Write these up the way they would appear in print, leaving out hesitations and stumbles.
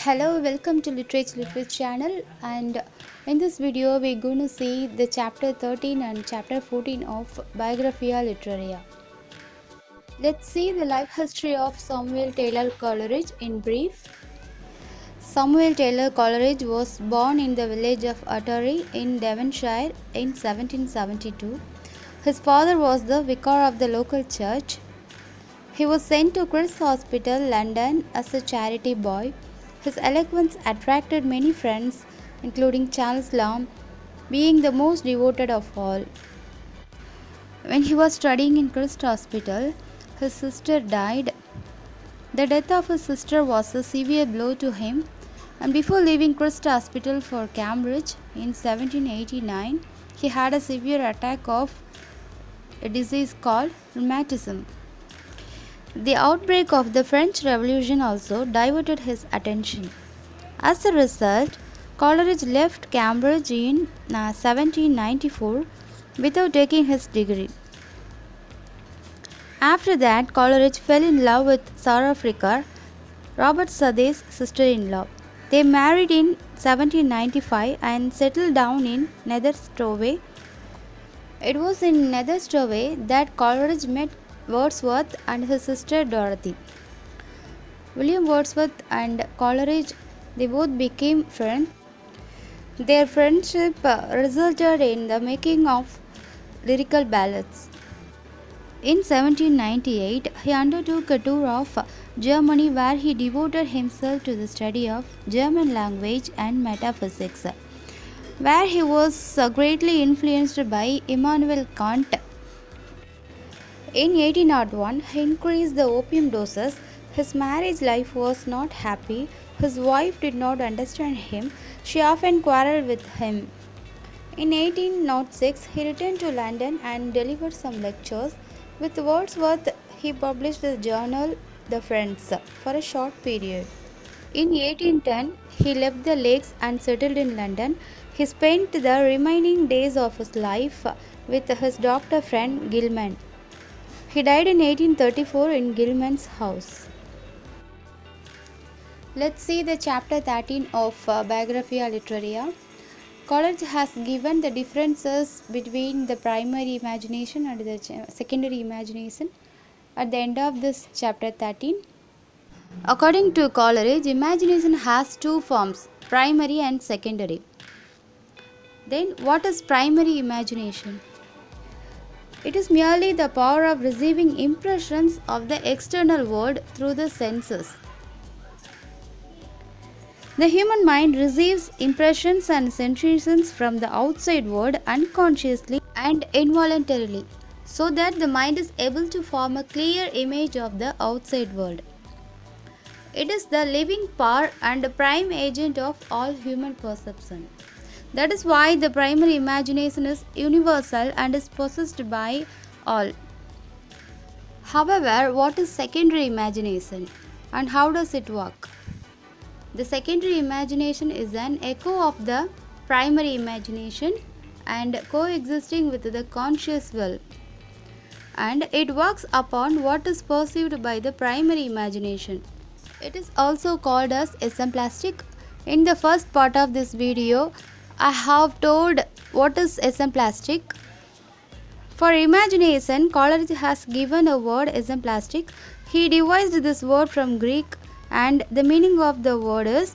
Hello, welcome to Literature channel, and in this video we're going to see the chapter 13 and chapter 14 of Biographia Literaria. Let's see the life history of Samuel Taylor Coleridge in brief. Samuel Taylor Coleridge was born in the village of Uttery in Devonshire in 1772. His father was the vicar of the local church. He was sent to Christ's Hospital, London as a charity boy. His eloquence attracted many friends, including Charles Lamb, being the most devoted of all. When he was studying in Christ's Hospital, his sister died. The death of his sister was a severe blow to him, and before leaving Christ's Hospital for Cambridge in 1789, he had a severe attack of a disease called rheumatism. The outbreak of the French Revolution also diverted his attention. As a result, Coleridge left Cambridge in 1794 without taking his degree. After that, Coleridge fell in love with Sarah Fricker, Robert Southey's sister-in-law. They married in 1795 and settled down in Nether Stowey. It was in Nether Stowey that Coleridge met Wordsworth and his sister Dorothy. William Wordsworth and Coleridge, they both became friends. Their friendship resulted in the making of lyrical ballads. In 1798, he undertook a tour of Germany where he devoted himself to the study of German language and metaphysics, where he was greatly influenced by Immanuel Kant. In 1801, he increased the opium doses. His marriage life was not happy. His wife did not understand him. She often quarreled with him. In 1806, he returned to London and delivered some lectures. With Wordsworth, he published the journal The Friends for a short period. In 1810, he left the Lakes and settled in London. He spent the remaining days of his life with his doctor friend Gilman. He died in 1834 in Gilman's house. Let's see the chapter 13 of Biographia Literaria. Coleridge has given the differences between the primary imagination and the secondary imagination at the end of this chapter 13. According to Coleridge, imagination has two forms, primary and secondary. Then, what is primary imagination? It is merely the power of receiving impressions of the external world through the senses. The human mind receives impressions and sensations from the outside world unconsciously and involuntarily, so that the mind is able to form a clear image of the outside world. It is the living power and the prime agent of all human perception. That is why the primary imagination is universal and is possessed by all. However, what is secondary imagination and how does it work? The secondary imagination is an echo of the primary imagination and coexisting with the conscious will. And it works upon what is perceived by the primary imagination. It is also called as esemplastic. In the first part of this video, I have told what is esemplastic. For imagination, Coleridge has given a word esemplastic. He devised this word from Greek and the meaning of the word is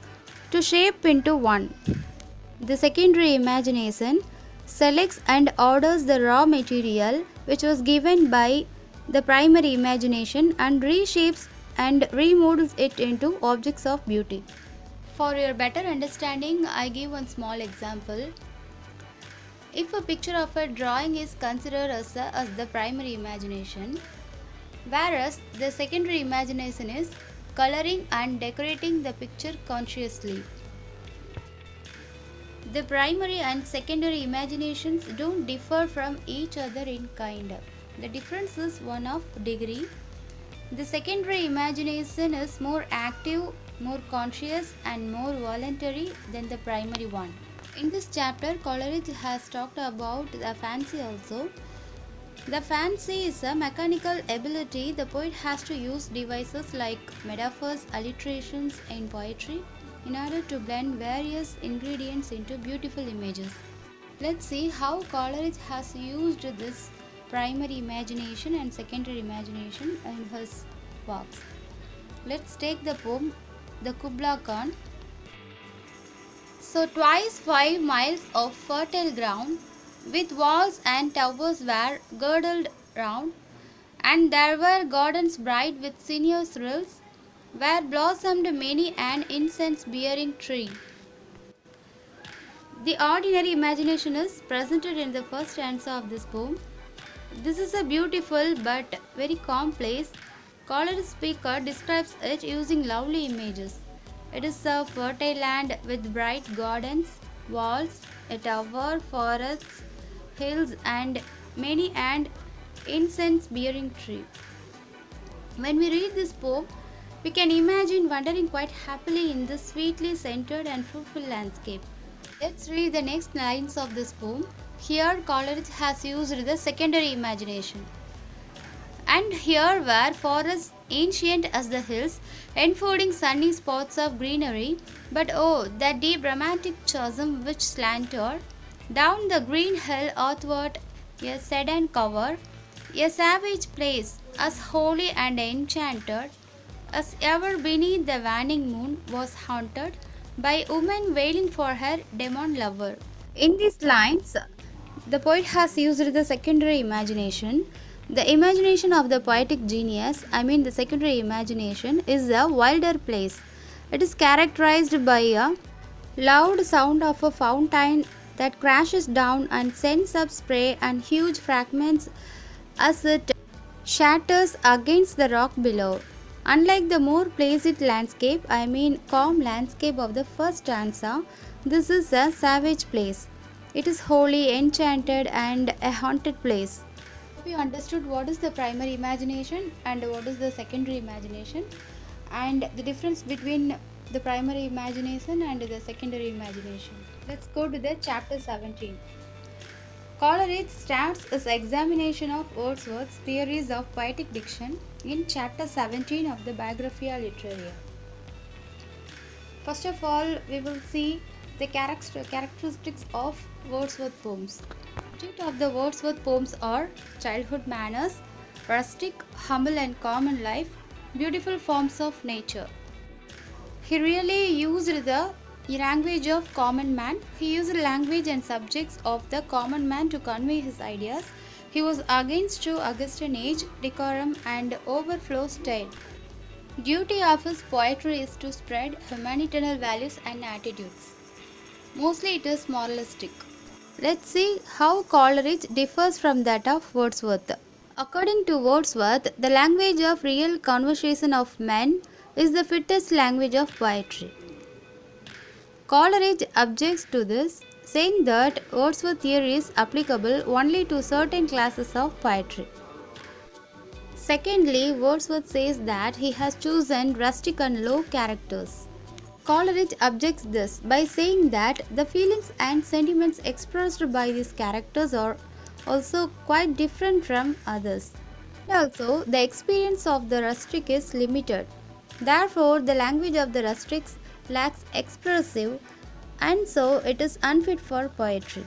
to shape into one. The secondary imagination selects and orders the raw material which was given by the primary imagination and reshapes and remodels it into objects of beauty. For your better understanding, I give one small example. If a picture of a drawing is considered as the primary imagination, whereas the secondary imagination is coloring and decorating the picture consciously. The primary and secondary imaginations don't differ from each other in kind. The difference is one of degree. The secondary imagination is more active, more conscious and more voluntary than the primary one. In this chapter, Coleridge has talked about the fancy also. The fancy is a mechanical ability the poet has to use devices like metaphors, alliterations in poetry. in order to blend various ingredients into beautiful images. Let's see how Coleridge has used this primary imagination and secondary imagination in his works. Let's take the poem The Kubla Khan. So twice 5 miles of fertile ground, with walls and towers were girdled round, and there were gardens bright with sinuous rills, where blossomed many an incense-bearing tree. The ordinary imagination is presented in the first stanza of this poem. This is a beautiful but very complex. Coleridge speaker describes it using lovely images. It is a fertile land with bright gardens, walls, a tower, forests, hills, and many an incense-bearing tree. When we read this poem, we can imagine wandering quite happily in this sweetly scented and fruitful landscape. Let's read the next lines of this poem. Here, Coleridge has used the secondary imagination. And here were forests ancient as the hills, enfolding sunny spots of greenery, but oh, that deep romantic chasm which slanted down the green hill athwart a sudden cover, a savage place, as holy and enchanted as ever beneath the waning moon was haunted by woman wailing for her demon lover. In these lines, the poet has used the secondary imagination. The imagination of the poetic genius, the secondary imagination, is a wilder place. It is characterized by a loud sound of a fountain that crashes down and sends up spray and huge fragments as it shatters against the rock below. Unlike the more pleasant landscape, calm landscape of the first stanza, this is a savage place. It is holy, enchanted, and a haunted place. Hope you understood what is the primary imagination and what is the secondary imagination, and the difference between the primary imagination and the secondary imagination. Let's go to the chapter 17. Coleridge starts his examination of Wordsworth's theories of poetic diction in chapter 17 of the Biographia Literaria. First of all, we will see the characteristics of Wordsworth poems. Subject of the Wordsworth poems are childhood manners, rustic, humble and common life, beautiful forms of nature. He really used the language of common man. He used language and subjects of the common man to convey his ideas. He was against to Augustan age, decorum and overflow style. Duty of his poetry is to spread humanitarian values and attitudes. Mostly it is moralistic. Let's see how Coleridge differs from that of Wordsworth. According to Wordsworth, the language of real conversation of men is the fittest language of poetry. Coleridge objects to this, saying that Wordsworth's theory is applicable only to certain classes of poetry. Secondly, Wordsworth says that he has chosen rustic and low characters. Coleridge objects this by saying that the feelings and sentiments expressed by these characters are also quite different from others. Also, the experience of the rustic is limited. Therefore, the language of the rustics lacks expressive, and so it is unfit for poetry.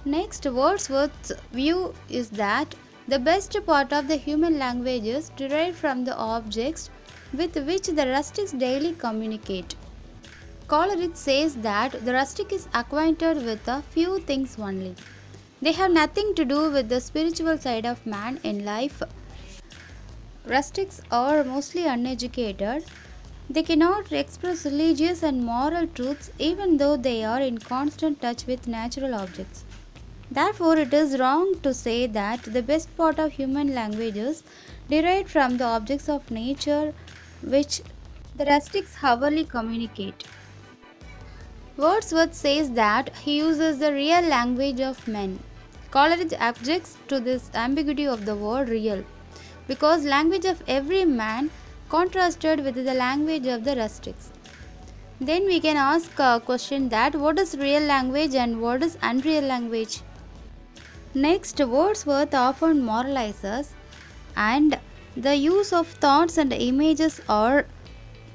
Next, Wordsworth's view is that the best part of the human language is derived from the objects with which the rustics daily communicate. Coleridge says that the rustic is acquainted with a few things only. They have nothing to do with the spiritual side of man in life. Rustics are mostly uneducated. They cannot express religious and moral truths even though they are in constant touch with natural objects. Therefore, it is wrong to say that the best part of human language is derived from the objects of nature which the rustics hourly communicate. Wordsworth says that he uses the real language of men. Coleridge objects to this ambiguity of the word real, because language of every man contrasted with the language of the rustics. Then we can ask a question that what is real language and what is unreal language? Next, Wordsworth often moralizes, and the use of thoughts and images are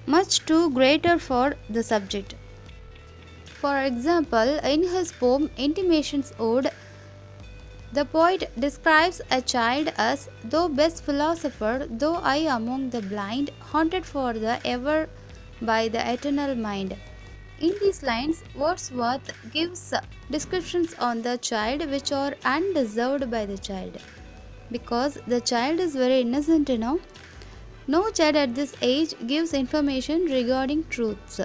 much too greater for the subject. For example, in his poem Intimations Ode, the poet describes a child as, "Thou best philosopher, though I among the blind, haunted for the ever by the eternal mind." In these lines, Wordsworth gives descriptions on the child which are undeserved by the child. Because the child is very innocent, no child at this age gives information regarding truths.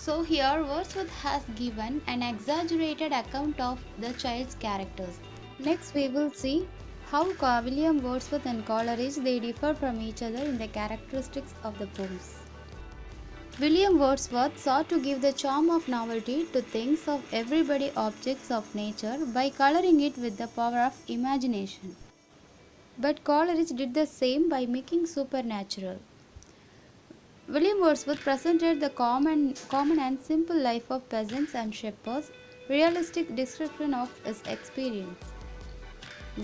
So here Wordsworth has given an exaggerated account of the child's characters. Next we will see how William Wordsworth and Coleridge they differ from each other in the characteristics of the poems. William Wordsworth sought to give the charm of novelty to things of everyday objects of nature by coloring it with the power of imagination. But Coleridge did the same by making supernatural. William Wordsworth presented the common and simple life of peasants and shepherds, realistic description of his experience.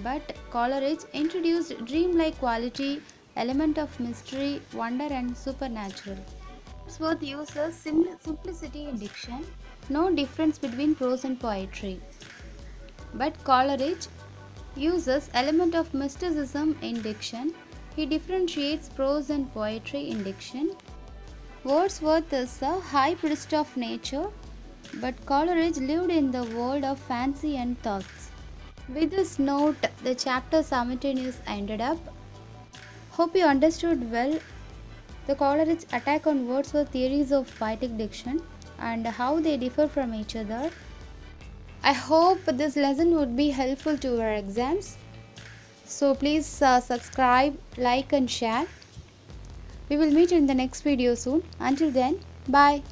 But Coleridge introduced dreamlike quality, element of mystery, wonder and supernatural. Wordsworth uses simplicity in diction, no difference between prose and poetry. But Coleridge uses element of mysticism in diction. He differentiates prose and poetry in diction. Wordsworth is a high priest of nature, but Coleridge lived in the world of fancy and thoughts. With this note, the chapter simultaneous ended up. Hope you understood well the Coleridge attack on Wordsworth theories of poetic diction and how they differ from each other. I hope this lesson would be helpful to your exams. So please subscribe, like and share. We will meet in the next video soon. Until then, bye.